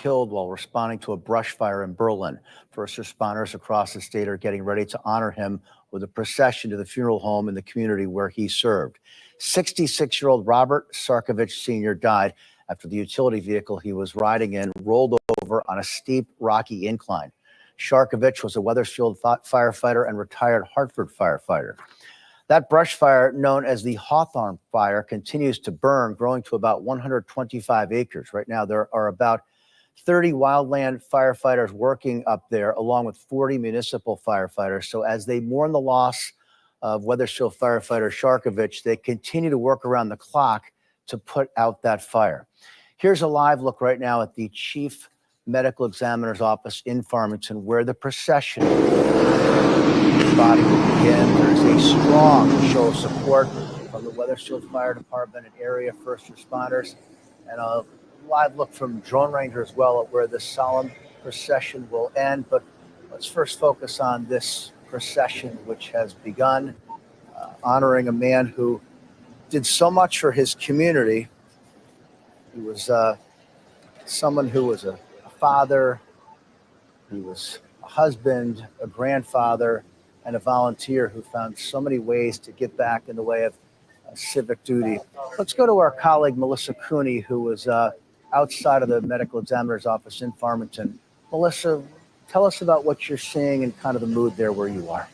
killed while responding to a brush fire in Berlin. First responders across the state are getting ready to honor him with a procession to the funeral home in the community where he served. 66-year-old Robert Sharkevich Sr. died after the utility vehicle he was riding in rolled over on a steep, rocky incline. Sharkevich was a Wethersfield firefighter and retired Hartford firefighter. That brush fire, known as the Hawthorne Fire, continues to burn, growing to about 125 acres. Right now, there are about 30 wildland firefighters working up there, along with 40 municipal firefighters. So as they mourn the loss of Wethersfield firefighter Sharkevich, they continue to work around the clock to put out that fire. Here's a live look right now at the Chief Medical Examiner's office in Farmington, where the procession body will begin. There's a strong show of support from the Wethersfield Fire Department and area first responders, and a live look from Drone Ranger as well at where the solemn procession will end. But let's first focus on this procession, which has begun, honoring a man who did so much for his community. He was someone who was a father, he was a husband, a grandfather, and a volunteer who found so many ways to give back in the way of civic duty. Let's go to our colleague, Melissa Cooney, who was outside of the medical examiner's office in Farmington. Melissa, tell us about what you're seeing and kind of the mood there where you are.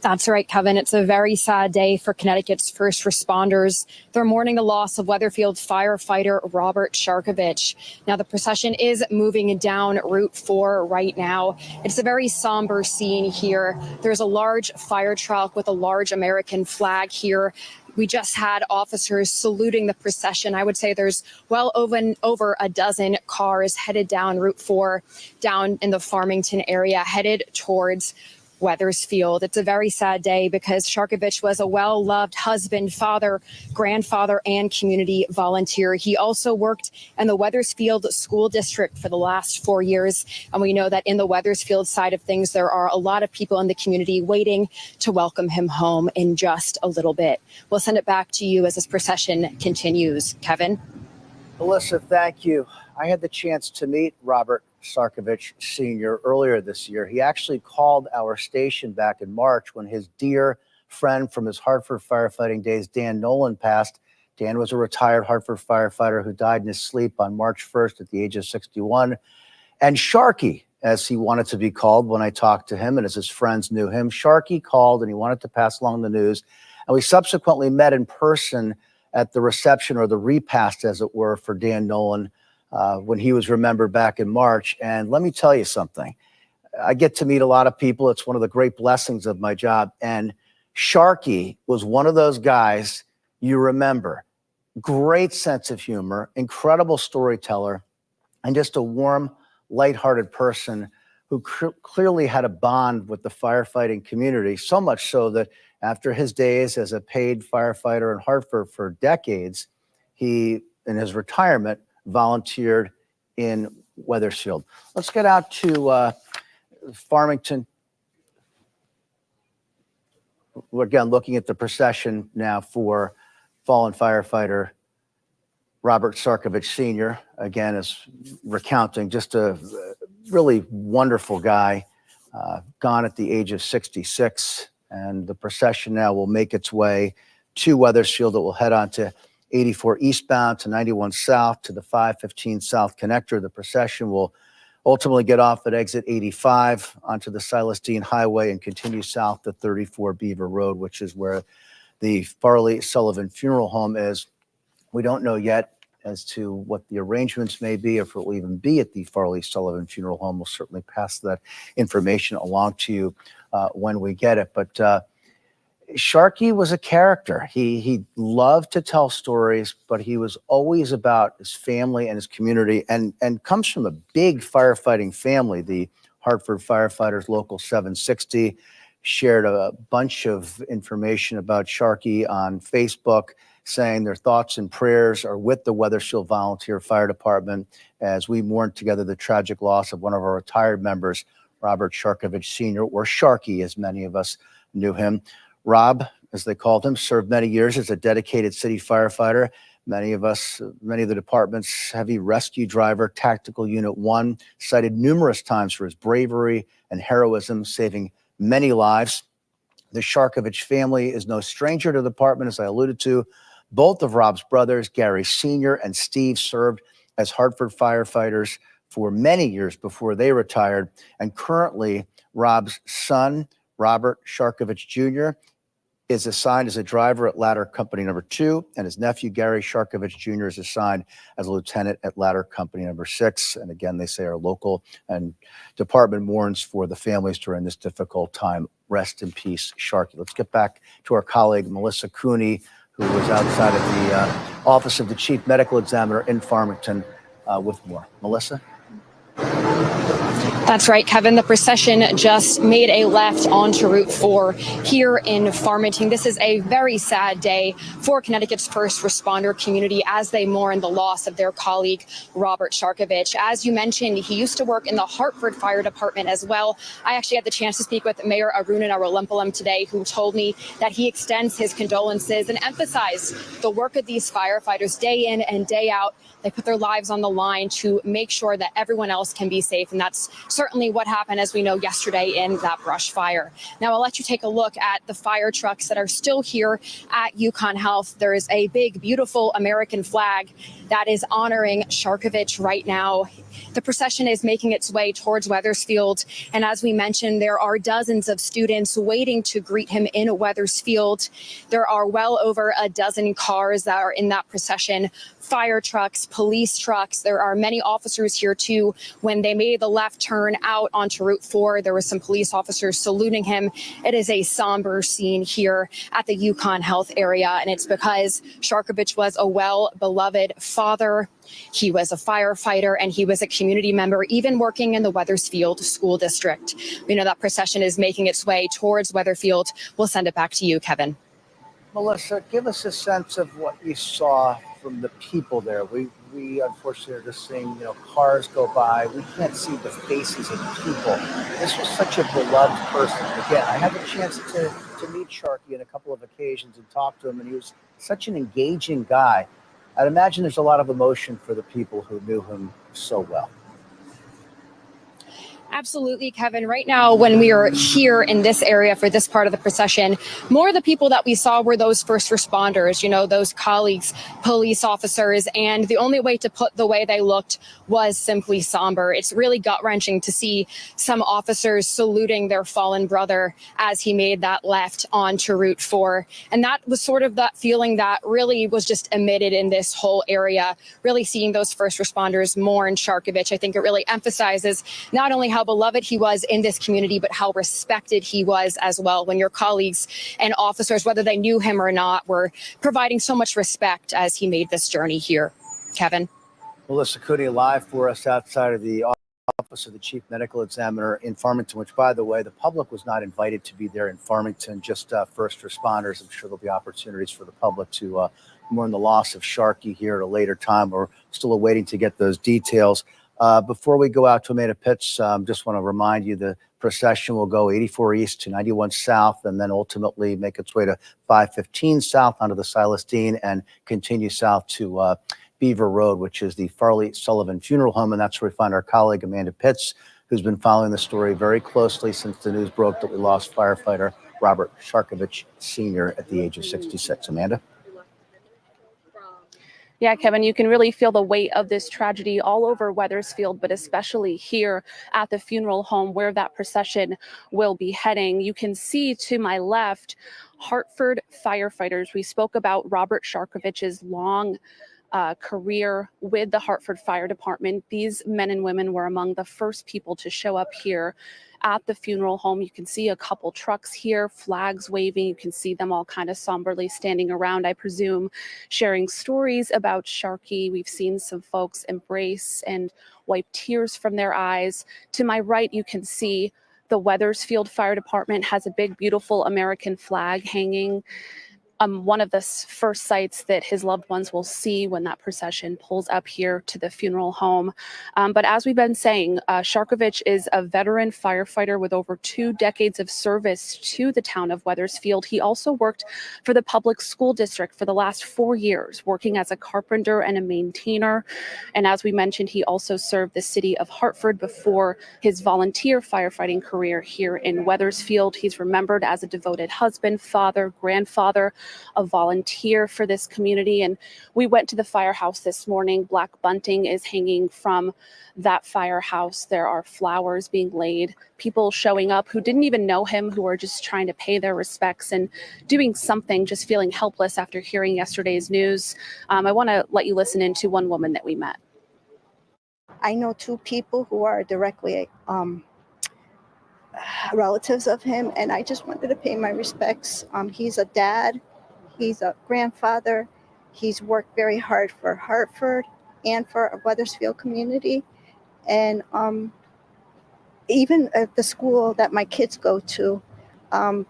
That's right, Kevin. It's a very sad day for Connecticut's first responders. They're mourning the loss of Wethersfield firefighter Robert Sharkevich. Now, the procession is moving down Route 4 right now. It's a very somber scene here. There's a large fire truck with a large American flag here. We just had officers saluting the procession. I would say there's well over a dozen cars headed down Route 4, down in the Farmington area, headed towards Wethersfield. It's a very sad day because Sharkevich was a well-loved husband, father, grandfather, and community volunteer. He also worked in the Wethersfield School District for the last 4 years. And we know that in the Wethersfield side of things, there are a lot of people in the community waiting to welcome him home in just a little bit. We'll send it back to you as this procession continues. Kevin? Melissa, thank you. I had the chance to meet Robert Sharkevich Sr. earlier this year. He actually called our station back in March when his dear friend from his Hartford firefighting days, Dan Nolan, passed. Dan was a retired Hartford firefighter who died in his sleep on March 1st at the age of 61. And Sharky, as he wanted to be called when I talked to him and as his friends knew him, Sharky called and he wanted to pass along the news. And we subsequently met in person at the reception, or the repast, as it were, for Dan Nolan when he was remembered back in March. And let me tell you something. I get to meet a lot of people. It's one of the great blessings of my job. And Sharky was one of those guys you remember. Great sense of humor, incredible storyteller, and just a warm, lighthearted person who clearly had a bond with the firefighting community, so much so that after his days as a paid firefighter in Hartford for decades, he, in his retirement, volunteered in Wethersfield. Let's get out to Farmington. We're again looking at the procession now for fallen firefighter Robert Sharkevich Sr. Again, is recounting just a really wonderful guy, gone at the age of 66. And the procession now will make its way to Wethersfield. It will head on to 84 eastbound to 91 south to the 515 South Connector. The procession will ultimately get off at exit 85 onto the Silas Deane Highway and continue south to 34 Beaver Road, which is where the Farley Sullivan Funeral Home is. We don't know yet as to what the arrangements may be, if it will even be at the Farley Sullivan Funeral Home. We'll certainly pass that information along to you when we get it. But Sharky was a character. He loved to tell stories, but he was always about his family and his community, and comes from a big firefighting family. The Hartford Firefighters Local 760 shared a bunch of information about Sharky on Facebook, saying their thoughts and prayers are with the Wethersfield Volunteer Fire Department as we mourn together the tragic loss of one of our retired members, Robert Sharkevich Sr., or Sharky, as many of us knew him. Rob, as they called him, served many years as a dedicated city firefighter, Many of the department's heavy rescue driver, Tactical Unit 1, cited numerous times for his bravery and heroism, saving many lives. The Sharkevich family is no stranger to the department, as I alluded to. Both of Rob's brothers, Gary Sr. and Steve, served as Hartford firefighters for many years before they retired. And currently, Rob's son, Robert Sharkevich Jr., is assigned as a driver at Ladder Company number 2, and his nephew, Gary Sharkevich Jr., is assigned as a lieutenant at Ladder Company number 6. And again, they say our local and department mourns for the families during this difficult time. Rest in peace, Sharky. Let's get back to our colleague, Melissa Cooney, who was outside of the office of the chief medical examiner in Farmington with more. Melissa? That's right, Kevin. The procession just made a left onto Route 4 here in Farmington. This is a very sad day for Connecticut's first responder community as they mourn the loss of their colleague, Robert Sharkevich. As you mentioned, he used to work in the Hartford Fire Department as well. I actually had the chance to speak with Mayor Aruna Naralimpulam today, who told me that he extends his condolences and emphasized the work of these firefighters day in and day out. They put their lives on the line to make sure that everyone else can be safe. And that's certainly what happened, as we know, yesterday in that brush fire. Now, I'll let you take a look at the fire trucks that are still here at Yukon Health. There is a big, beautiful American flag that is honoring Sharkevich right now. The procession is making its way towards Wethersfield. And as we mentioned, there are dozens of students waiting to greet him in Wethersfield. There are well over a dozen cars that are in that procession, fire trucks, police trucks. There are many officers here too. When they made the left turn out onto Route 4, there were some police officers saluting him. It is a somber scene here at the Yukon Health area, and it's because Sharkevich was a well-beloved father. He was a firefighter, and he was a community member, even working in the Wethersfield School District. We know that procession is making its way towards Wethersfield. We'll send it back to you, Kevin. Melissa, give us a sense of what you saw from the people there. We unfortunately are just seeing, cars go by. We can't see the faces of people. This was such a beloved person. Again, I had the chance to meet Sharky on a couple of occasions and talk to him, and he was such an engaging guy. I'd imagine there's a lot of emotion for the people who knew him so well. Absolutely, Kevin. Right now, when we are here in this area for this part of the procession, more of the people that we saw were those first responders, those colleagues, police officers, and the only way to put the way they looked was simply somber. It's really gut-wrenching to see some officers saluting their fallen brother as he made that left onto Route 4. And that was sort of that feeling that really was just emitted in this whole area, really seeing those first responders mourn Sharkevich. I think it really emphasizes not only how beloved he was in this community, but how respected he was as well. When your colleagues and officers, whether they knew him or not, were providing so much respect as he made this journey here. Kevin. Melissa Cooney live for us outside of the office of the chief medical examiner in Farmington, which, by the way, the public was not invited to be there in Farmington, just first responders. I'm sure there'll be opportunities for the public to mourn the loss of Sharky here at a later time. We're still awaiting to get those details. Before we go out to Amanda Pitts, just want to remind you the procession will go 84 East to 91 South, and then ultimately make its way to 515 South onto the Silas Dean and continue south to Beaver Road, which is the Farley Sullivan Funeral Home. And that's where we find our colleague Amanda Pitts, who's been following the story very closely since the news broke that we lost firefighter Robert Sharkevich Sr. at the age of 66. Amanda? Yeah, Kevin, you can really feel the weight of this tragedy all over Wethersfield, but especially here at the funeral home where that procession will be heading. You can see to my left, Hartford firefighters. We spoke about Robert Sharkevich's long career with the Hartford Fire Department. These men and women were among the first people to show up here at the funeral home. You can see a couple trucks here, flags waving. You can see them all kind of somberly standing around, I presume, sharing stories about Sharky. We've seen some folks embrace and wipe tears from their eyes. To my right, you can see the Wethersfield Fire Department has a big, beautiful American flag hanging. one of the first sights that his loved ones will see when that procession pulls up here to the funeral home. But as we've been saying, Sharkevich is a veteran firefighter with over 2 decades of service to the town of Wethersfield. He also worked for the public school district for the last 4 years, working as a carpenter and a maintainer. And as we mentioned, he also served the city of Hartford before his volunteer firefighting career here in Wethersfield. He's remembered as a devoted husband, father, grandfather, a volunteer for this community. And we went to the firehouse this morning. Black bunting is hanging from that firehouse. There are flowers being laid, people showing up who didn't even know him, who are just trying to pay their respects and doing something, just feeling helpless after hearing yesterday's news. I want to let you listen into one woman that we met. I know 2 people who are directly relatives of him, and I just wanted to pay my respects. He's a dad, he's a grandfather, he's worked very hard for Hartford and for a Wethersfield community, and even at the school that my kids go to,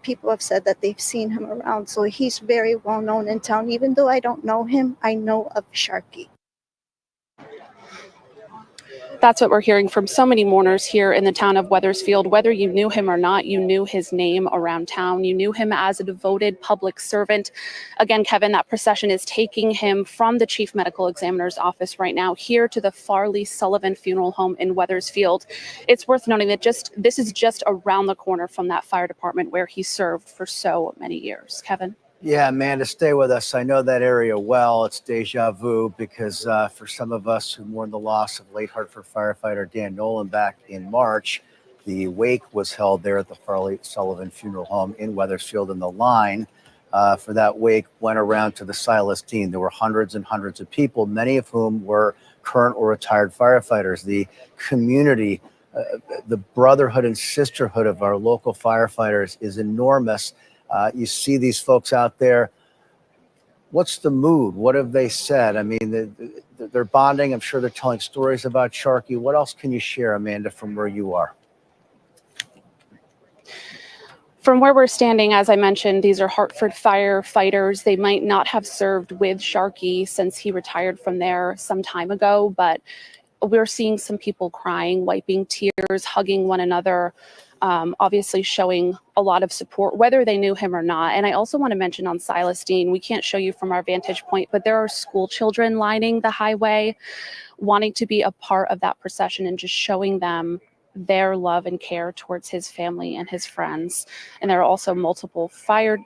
people have said that they've seen him around, so he's very well known in town. Even though I don't know him, I know of Sharky. That's what we're hearing from so many mourners here in the town of Wethersfield. Whether you knew him or not, you knew his name around town. You knew him as a devoted public servant. Again, Kevin, that procession is taking him from the chief medical examiner's office right now here to the Farley Sullivan Funeral Home in Wethersfield. It's worth noting that this is just around the corner from that fire department where he served for so many years. Kevin? Yeah, Amanda, stay with us. I know that area well. It's deja vu because for some of us who mourn the loss of late Hartford firefighter Dan Nolan back in March, the wake was held there at the Farley Sullivan Funeral Home in Wethersfield, and the line for that wake went around to the Silas Dean. There were hundreds and hundreds of people, many of whom were current or retired firefighters. The community, the brotherhood and sisterhood of our local firefighters is enormous. You see these folks out there. What's the mood? What have they said? I mean, they're bonding. I'm sure they're telling stories about Sharky. What else can you share, Amanda, from where you are? From where we're standing, as I mentioned, these are Hartford firefighters. They might not have served with Sharky since he retired from there some time ago, but we're seeing some people crying, wiping tears, hugging one another, obviously showing a lot of support, whether they knew him or not. And I also want to mention on Silas Dean, we can't show you from our vantage point, but there are school children lining the highway, wanting to be a part of that procession and just showing them their love and care towards his family and his friends. And there are also multiple fire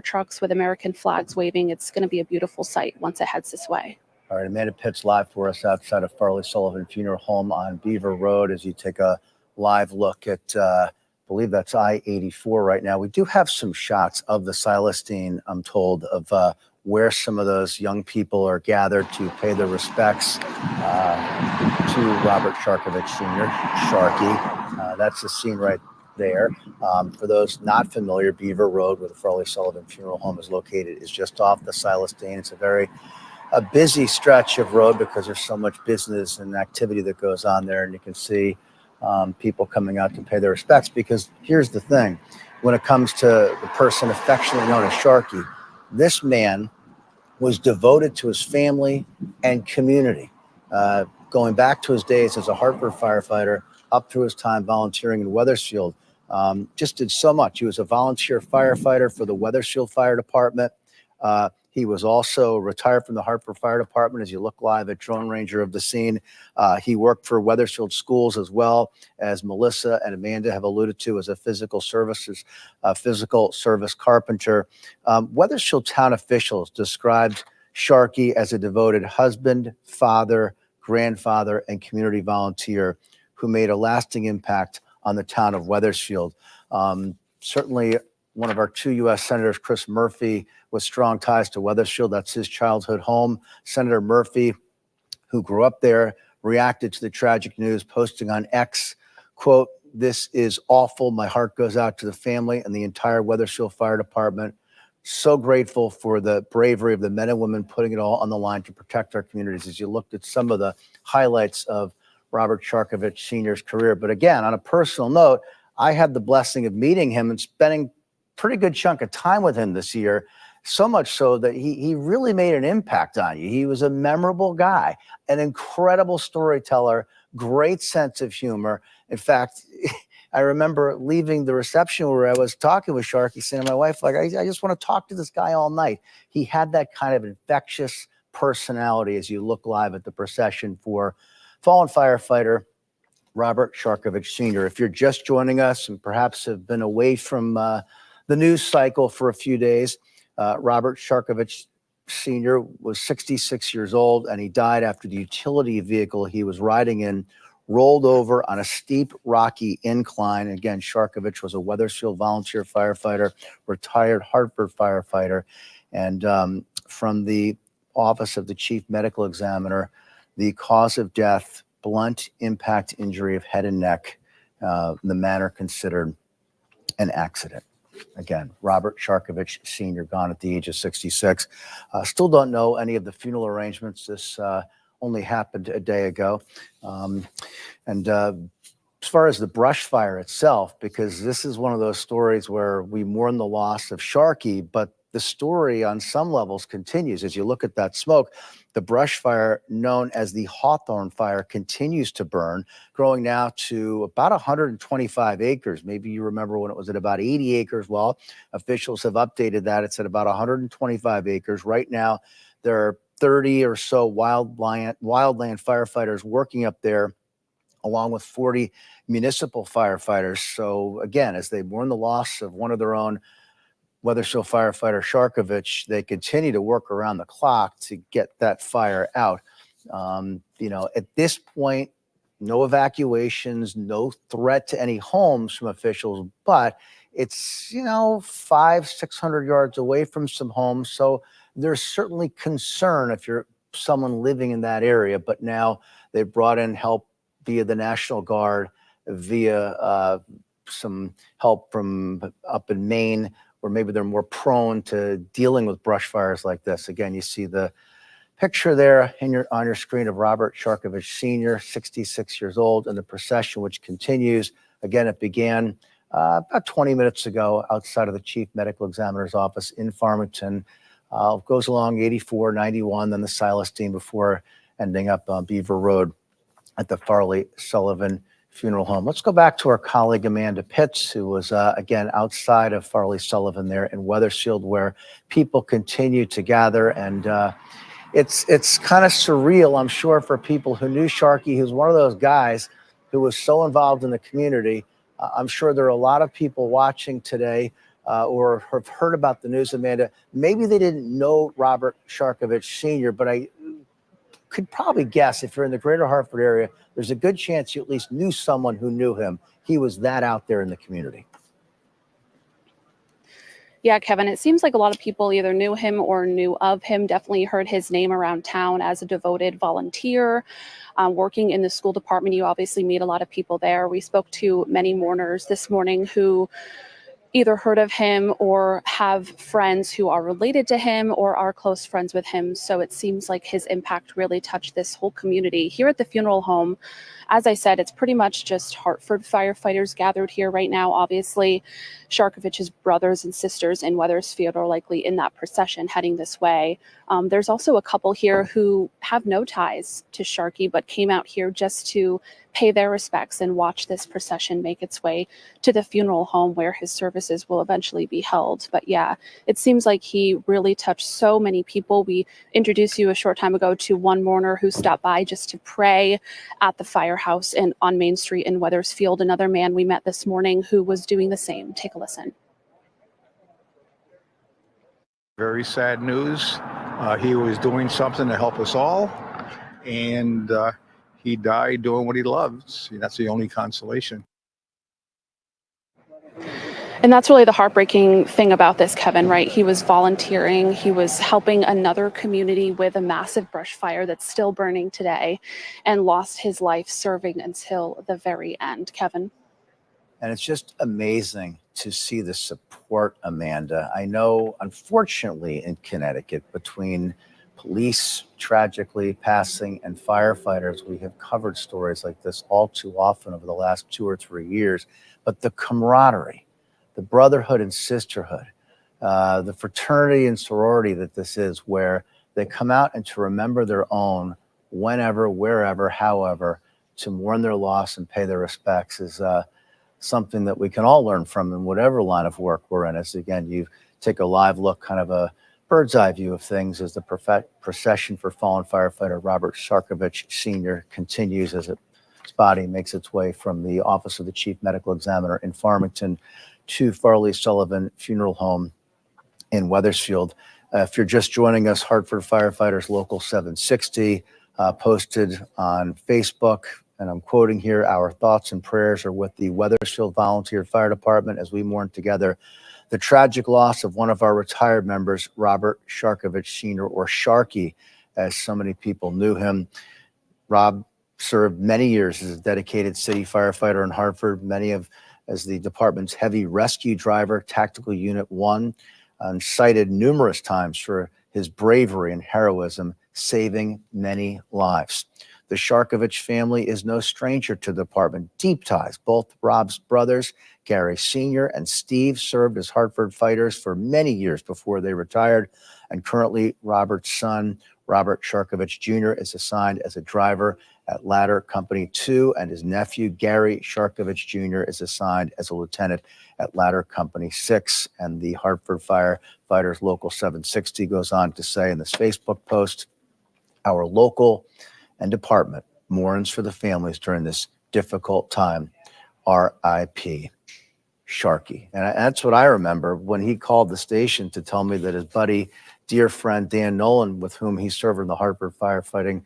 trucks with American flags waving. It's going to be a beautiful sight once it heads this way. All right, Amanda Pitt's live for us outside of Farley Sullivan Funeral Home on Beaver Road as you take a live look at, I believe that's I-84 right now. We do have some shots of the Silas Dean, I'm told, of where some of those young people are gathered to pay their respects to Robert Sharkevich Sr., Sharky. That's the scene right there. For those not familiar, Beaver Road, where the Farley Sullivan Funeral Home is located, is just off the Silas Dean. It's a busy stretch of road because there's so much business and activity that goes on there, and you can see people coming out to pay their respects. Because here's the thing, when it comes to the person affectionately known as Sharky, this man was devoted to his family and community, going back to his days as a Hartford firefighter up through his time volunteering in Wethersfield. Just did so much. He was a volunteer firefighter for the Wethersfield Fire Department. He was also retired from the Hartford Fire Department, as you look live at Drone Ranger of the scene. He worked for Wethersfield Schools, as well as Melissa and Amanda have alluded to, as a physical service carpenter. Wethersfield town officials described Sharky as a devoted husband, father, grandfather, and community volunteer who made a lasting impact on the town of Wethersfield. Certainly one of our 2 U.S. Senators, Chris Murphy, with strong ties to Wethersfield. That's his childhood home. Senator Murphy, who grew up there, reacted to the tragic news, posting on X, quote, "This is awful. My heart goes out to the family and the entire Wethersfield Fire Department. So grateful for the bravery of the men and women putting it all on the line to protect our communities." As you looked at some of the highlights of Robert Sharkevich Sr.'s career. But again, on a personal note, I had the blessing of meeting him and spending a pretty good chunk of time with him this year so much so that he really made an impact on you. He was a memorable guy, an incredible storyteller, great sense of humor. In fact, I remember leaving the reception where I was talking with Sharky, saying to my wife, like, I just want to talk to this guy all night. He had that kind of infectious personality as you look live at the procession for fallen firefighter Robert Sharkevich Sr. If you're just joining us and perhaps have been away from the news cycle for a few days, Robert Sharkevich Sr. was 66 years old, and he died after the utility vehicle he was riding in rolled over on a steep, rocky incline. Again, Sharkevich was a Wethersfield volunteer firefighter, retired Hartford firefighter, and from the office of the chief medical examiner, the cause of death, blunt impact injury of head and neck, the manner considered an accident. Again, Robert Sharkevich Sr. gone at the age of 66. Still don't know any of the funeral arrangements. This only happened a day ago. As far as the brush fire itself, because this is one of those stories where we mourn the loss of Sharky, but the story on some levels continues. As you look at that smoke, the brush fire known as the Hawthorne fire continues to burn, growing now to about 125 acres. Maybe you remember when it was at about 80 acres. Well, officials have updated that. It's at about 125 acres. Right now, there are 30 or so wildland firefighters working up there, along with 40 municipal firefighters. So again, as they mourn the loss of one of their own, Wethersfield firefighter Sharkevich, they continue to work around the clock to get that fire out. At this point, no evacuations, no threat to any homes from officials, but it's, 500-600 yards away from some homes. So there's certainly concern if you're someone living in that area. But now they've brought in help via the National Guard, via some help from up in Maine, where maybe they're more prone to dealing with brush fires like this. Again, you see the picture there on your screen of Robert Sharkevich Sr., 66 years old, and the procession, which continues. Again, it began about 20 minutes ago outside of the chief medical examiner's office in Farmington. Goes along 84, 91, then the Silas Dean, before ending up on Beaver Road at the Farley Sullivan Funeral Home. Let's go back to our colleague Amanda Pitts, who was again outside of Farley Sullivan there in Wethersfield, where people continue to gather, and it's kind of surreal, I'm sure, for people who knew Sharky. He was one of those guys who was so involved in the community. I'm sure there are a lot of people watching today or have heard about the news, Amanda. Maybe they didn't know Robert Sharkevich Sr., but I could probably guess if you're in the greater Hartford area, there's a good chance you at least knew someone who knew him. He was that out there in the community. Yeah, Kevin, it seems like a lot of people either knew him or knew of him, definitely heard his name around town as a devoted volunteer. Working in the school department, you obviously meet a lot of people there. We spoke to many mourners this morning who either heard of him or have friends who are related to him or are close friends with him. So it seems like his impact really touched this whole community. Here at the funeral home, as I said, it's pretty much just Hartford firefighters gathered here right now. Obviously, Sharkevich's brothers and sisters in Wethersfield are likely in that procession heading this way. There's also a couple here who have no ties to Sharky, but came out here just to pay their respects and watch this procession make its way to the funeral home where his services will eventually be held. But yeah, it seems like he really touched so many people. We introduced you a short time ago to one mourner who stopped by just to pray at the firehouse and on Main Street in Wethersfield. Another man we met this morning who was doing the same. Take a listen. Very sad news. He was doing something to help us all, and he died doing what he loves. That's the only consolation. And that's really the heartbreaking thing about this, Kevin, right? He was volunteering. He was helping another community with a massive brush fire that's still burning today, and lost his life serving until the very end, Kevin. And it's just amazing to see the support, Amanda. I know, unfortunately, in Connecticut, between police tragically passing and firefighters, we have covered stories like this all too often over the last 2 or 3 years. But the camaraderie, the brotherhood and sisterhood, the fraternity and sorority that this is, where they come out and to remember their own whenever, wherever, however, to mourn their loss and pay their respects is something that we can all learn from in whatever line of work we're in. As again, you take a live look, kind of a bird's eye view of things as the procession for fallen firefighter Robert Sharkevich Sr. continues as his body makes its way from the office of the chief medical examiner in Farmington to Farley Sullivan Funeral Home in Wethersfield. If you're just joining us, Hartford Firefighters Local 760 posted on Facebook, and I'm quoting here, "Our thoughts and prayers are with the Wethersfield Volunteer Fire Department as we mourn together the tragic loss of one of our retired members, Robert Sharkevich Sr., or Sharky, as so many people knew him. Rob served many years as a dedicated city firefighter in Hartford, as the department's heavy rescue driver, Tactical Unit 1, and cited numerous times for his bravery and heroism, saving many lives. The Sharkevich family is no stranger to the department. Deep ties. Both Rob's brothers, Gary Sr. and Steve, served as Hartford fighters for many years before they retired. And currently, Robert's son, Robert Sharkevich Jr., is assigned as a driver at Ladder Company 2, and his nephew, Gary Sharkevich Jr., is assigned as a lieutenant at Ladder Company 6. And the Hartford Firefighters Local 760 goes on to say in this Facebook post, "Our local and department mourns for the families during this difficult time. R.I.P. Sharky." And that's what I remember when he called the station to tell me that his buddy, dear friend Dan Nolan, with whom he served in the Hartford firefighting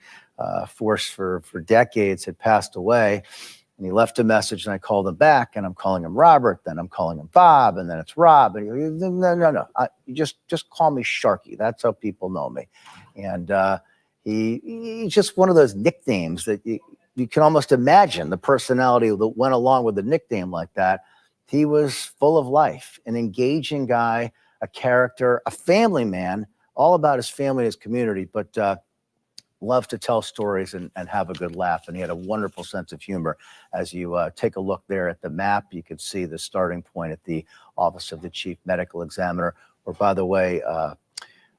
force for decades, had passed away. And he left a message, and I called him back, and I'm calling him Robert, then I'm calling him Bob, and then it's Rob. And he goes, no, you just call me Sharky. That's how people know me. And he's just one of those nicknames that you can almost imagine the personality that went along with a nickname like that. He was full of life, an engaging guy, a character, a family man, all about his family and his community, but loved to tell stories and have a good laugh. And he had a wonderful sense of humor. As you take a look there at the map, you can see the starting point at the office of the chief medical examiner, where, by the way,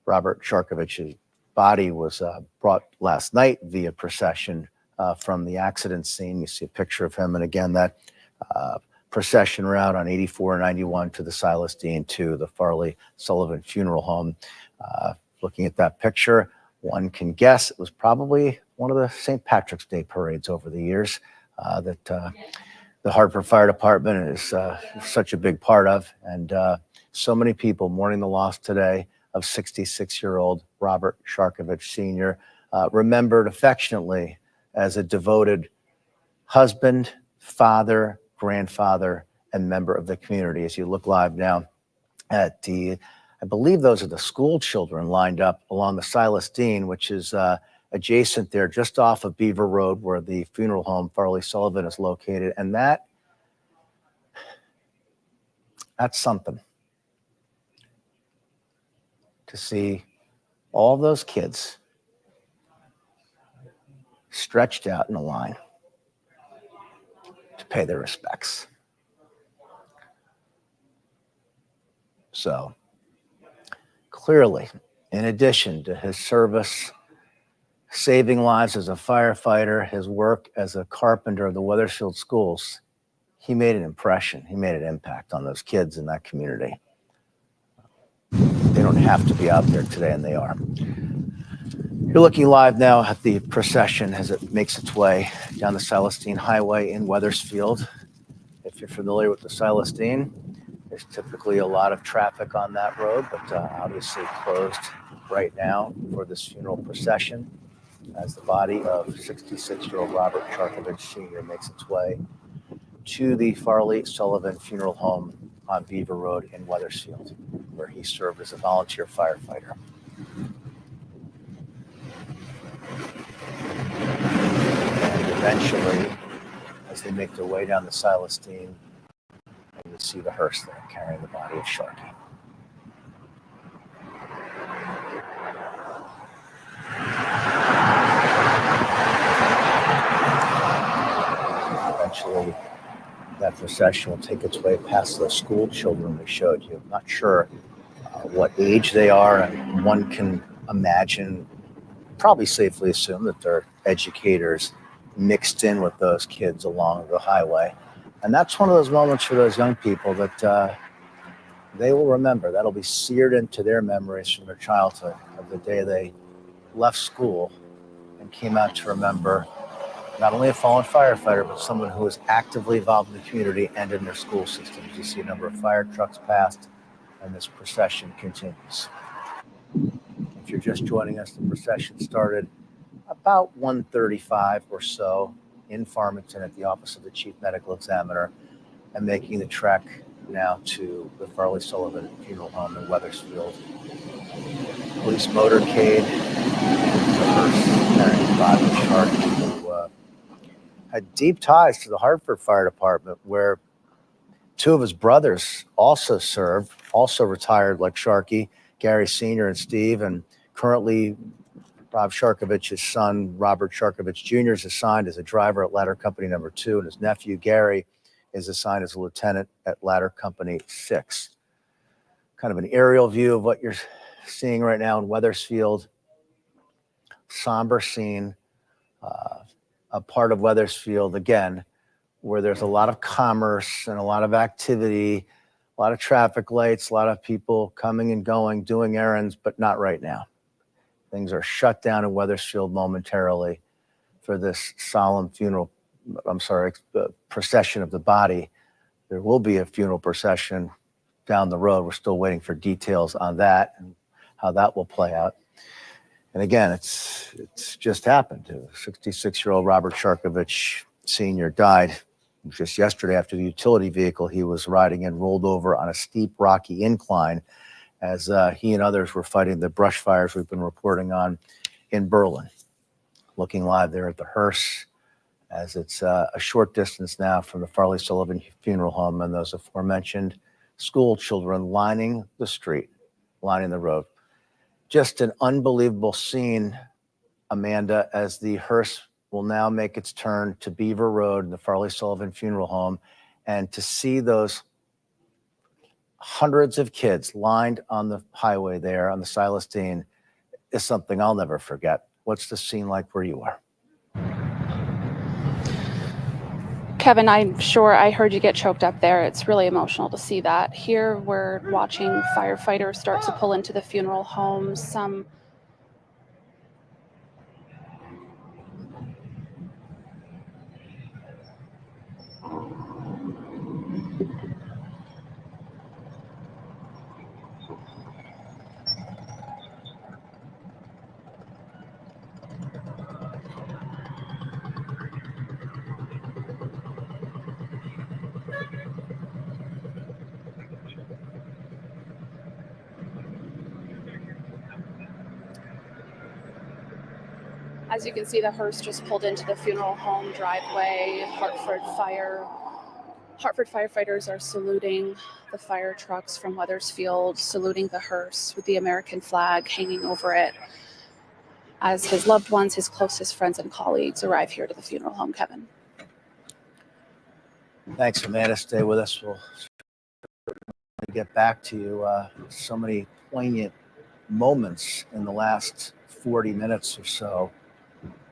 Robert Sharkevich's body was brought last night via procession from the accident scene. You see a picture of him. And again, that procession route on 84 and 91 to the Silas Dean to the Farley Sullivan Funeral Home. Looking at that picture, one can guess it was probably one of the St. Patrick's Day parades over the years that the Hartford Fire Department is such a big part of. And so many people mourning the loss today of 66-year-old Robert Sharkevich Sr., remembered affectionately as a devoted husband, father, grandfather, and member of the community. As you look live now at I believe those are the school children lined up along the Silas Dean, which is adjacent there, just off of Beaver Road, where the funeral home Farley Sullivan is located. And that's something. To see all those kids stretched out in a line to pay their respects. So clearly, in addition to his service, saving lives as a firefighter, his work as a carpenter of the Wethersfield schools, he made an impression. He made an impact on those kids in that community. They don't have to be out there today, and they are. You're looking live now at the procession as it makes its way down the Silas Dean Highway in Wethersfield. If you're familiar with the Silas Dean, there's typically a lot of traffic on that road, but obviously closed right now for this funeral procession as the body of 66-year-old Robert Sharkevich Sr. makes its way to the Farley Sullivan Funeral Home on Beaver Road in Wethersfield, where he served as a volunteer firefighter. And eventually, as they make their way down the Silas Dean, you see the hearse there carrying the body of Sharky. Eventually, that procession will take its way past the school children we showed you. I'm not sure what age they are, and one can imagine, probably safely assume, that they're educators mixed in with those kids along the highway. And that's one of those moments for those young people that they will remember. That'll be seared into their memories from their childhood, of the day they left school and came out to remember not only a fallen firefighter, but someone who was actively involved in the community and in their school systems. You see a number of fire trucks passed, and this procession continues. If you're just joining us, the procession started about 1:35 or so in Farmington at the office of the chief medical examiner, and making the trek now to the Farley Sullivan Funeral Home in Wethersfield. Police motorcade, the hearse carrying Robert Sharkevich, who had deep ties to the Hartford Fire Department, where two of his brothers also served, also retired like Sharky, Gary Sr. and Steve, and currently Rob Sharkevich's son, Robert Sharkevich Jr., is assigned as a driver at Ladder Company number 2, and his nephew, Gary, is assigned as a lieutenant at Ladder Company 6. Kind of an aerial view of what you're seeing right now in Wethersfield. Somber scene, a part of Wethersfield, again, where there's a lot of commerce and a lot of activity, a lot of traffic lights, a lot of people coming and going, doing errands, but not right now. Things are shut down in Wethersfield momentarily for this solemn procession of the body. There will be a funeral procession down the road. We're still waiting for details on that and how that will play out. And again, it's just happened. 66-year-old Robert Sharkevich Sr. died just yesterday after the utility vehicle he was riding in rolled over on a steep, rocky incline as he and others were fighting the brush fires we've been reporting on in Berlin. Looking live there at the hearse, as it's a short distance now from the Farley Sullivan Funeral Home, and those aforementioned school children lining the street, lining the road. Just an unbelievable scene, Amanda, as the hearse will now make its turn to Beaver Road, the Farley Sullivan Funeral Home, and to see those hundreds of kids lined on the highway there on the Silas Dean is something I'll never forget. What's the scene like where you are? Kevin, I'm sure I heard you get choked up there. It's really emotional to see that. Here we're watching firefighters start to pull into the funeral home. As you can see, the hearse just pulled into the funeral home driveway. Hartford firefighters are saluting the fire trucks from Wethersfield, saluting the hearse with the American flag hanging over it as his loved ones, his closest friends and colleagues arrive here to the funeral home, Kevin. Thanks, Amanda. Stay with us. We'll get back to you. So many poignant moments in the last 40 minutes or so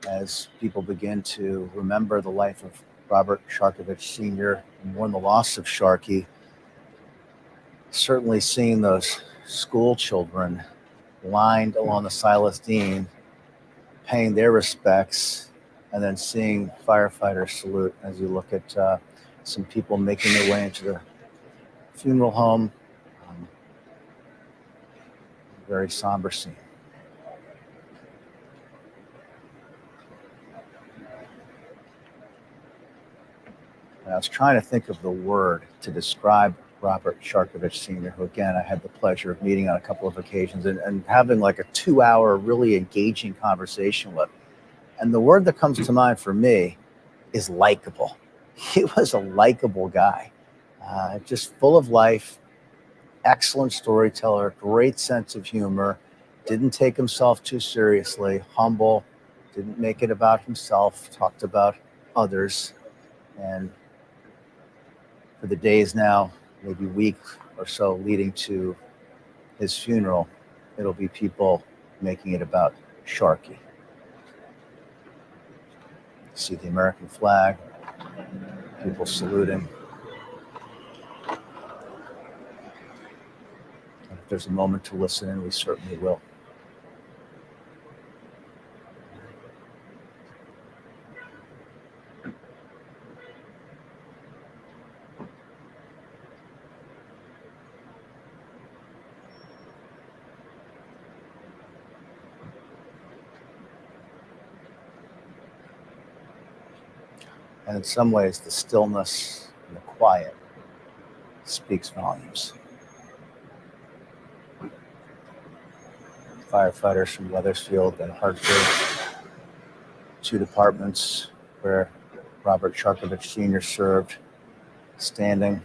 as people begin to remember the life of Robert Sharkevich Sr. and mourn the loss of Sharky. Certainly seeing those school children lined along the Silas Dean, paying their respects, and then seeing firefighters salute as you look at some people making their way into the funeral home. Very somber scene. And I was trying to think of the word to describe Robert Sharkevich Sr., who, again, I had the pleasure of meeting on a couple of occasions and having like a 2-hour really engaging conversation with. And the word that comes to mind for me is likable. He was a likable guy, just full of life, excellent storyteller, great sense of humor, didn't take himself too seriously, humble, didn't make it about himself, talked about others. And for the days now, maybe week or so leading to his funeral, it'll be people making it about Sharky. See the American flag, people saluting. And if there's a moment to listen in, we certainly will. And in some ways, the stillness and the quiet speaks volumes. Firefighters from Wethersfield and Hartford, two departments where Robert Sharkevich Sr. served, standing.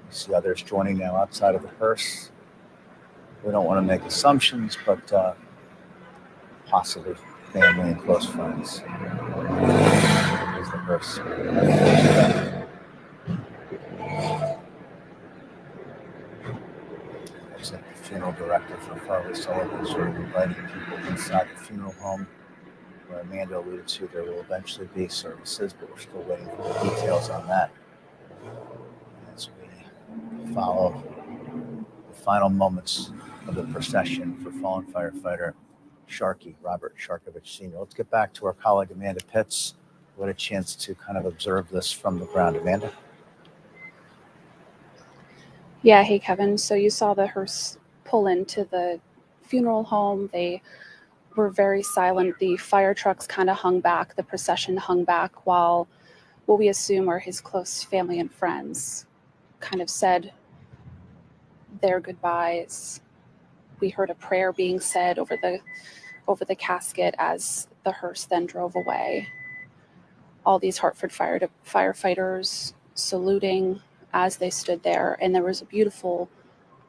See others joining now outside of the hearse. We don't want to make assumptions, but possibly family and close friends. Here's the hearse. There's the funeral director for Farley Sullivan, sort of inviting people inside the funeral home, where Amanda alluded to there will eventually be services, but we're still waiting for the details on that. As we follow the final moments of the procession for fallen firefighter Robert Sharkevich Sr. Let's get back to our colleague Amanda Pitts, who had a chance to kind of observe this from the ground. Amanda? Yeah, hey Kevin. So you saw the hearse pull into the funeral home. They were very silent. The fire trucks kind of hung back. The procession hung back while what we assume are his close family and friends kind of said their goodbyes. We heard a prayer being said over the casket as the hearse then drove away. All these Hartford firefighters saluting as they stood there, and there was a beautiful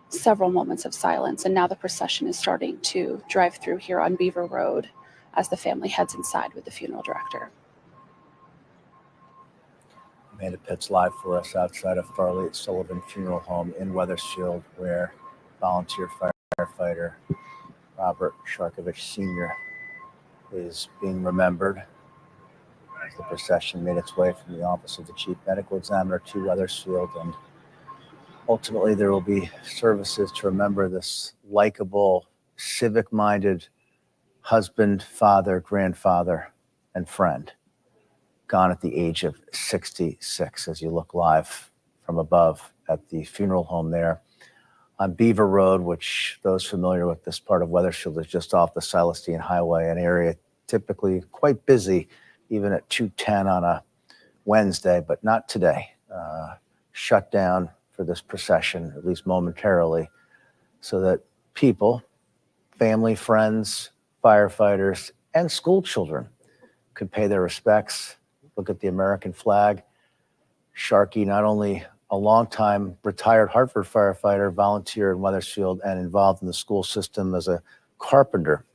several moments of silence. And now the procession is starting to drive through here on Beaver Road as the family heads inside with the funeral director. Amanda Pitts live for us outside of Farley Sullivan Funeral Home in Wethersfield, where volunteer firefighter Robert Sharkevich Sr. is being remembered as the procession made its way from the office of the chief medical examiner to Wethersfield. And ultimately, there will be services to remember this likable, civic-minded husband, father, grandfather, and friend, gone at the age of 66, as you look live from above at the funeral home there on Beaver Road, which those familiar with this part of Wethersfield is just off the Celestine Highway, an area typically quite busy, even at 2:10 on a Wednesday, but not today. Shut down for this procession, at least momentarily, so that people, family, friends, firefighters, and school children could pay their respects, look at the American flag. Sharky, not only a longtime retired Hartford firefighter, volunteer in Wethersfield, and involved in the school system as a carpenter,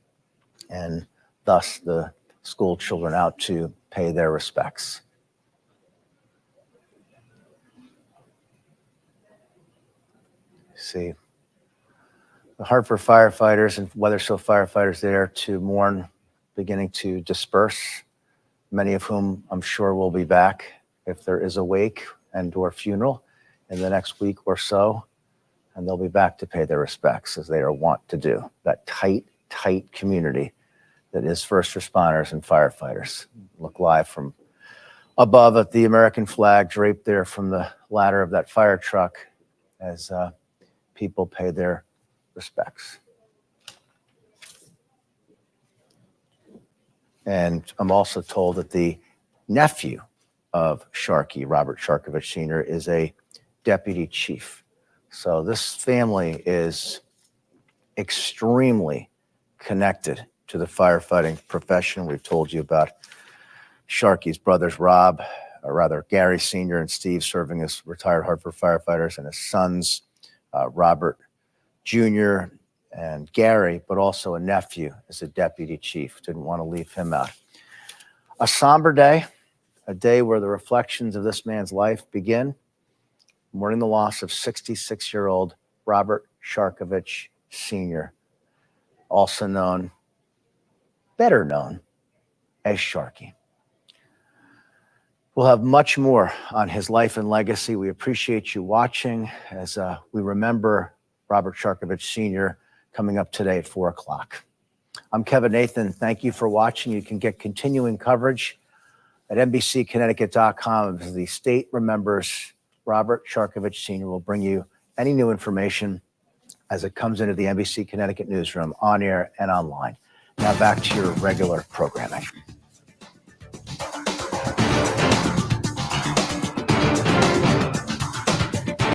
and thus the school children out to pay their respects. See the Hartford firefighters and Wethersfield firefighters there to mourn, beginning to disperse, many of whom I'm sure will be back if there is a wake and or funeral in the next week or so, and they'll be back to pay their respects as they are wont to do. That tight community that is first responders and firefighters. Look live from above at the American flag draped there from the ladder of that fire truck as people pay their respects. And I'm also told that the nephew of Sharky, Robert Sharkevich Sr., is a deputy chief. So this family is extremely connected to the firefighting profession. We've told you about Sharky's brothers, Gary Sr. and Steve, serving as retired Hartford firefighters, and his sons, Robert Jr. and Gary, but also a nephew as a deputy chief. Didn't want to leave him out. A somber day, a day where the reflections of this man's life begin, mourning the loss of 66-year-old Robert Sharkevich Sr., also known, better known as Sharky. We'll have much more on his life and legacy. We appreciate you watching as we remember Robert Sharkevich Sr. coming up today at 4 o'clock. I'm Kevin Nathan. Thank you for watching. You can get continuing coverage at NBCConnecticut.com. As the state remembers Robert Sharkevich Sr., will bring you any new information as it comes into the NBC Connecticut newsroom, on air and online. Now back to your regular programming.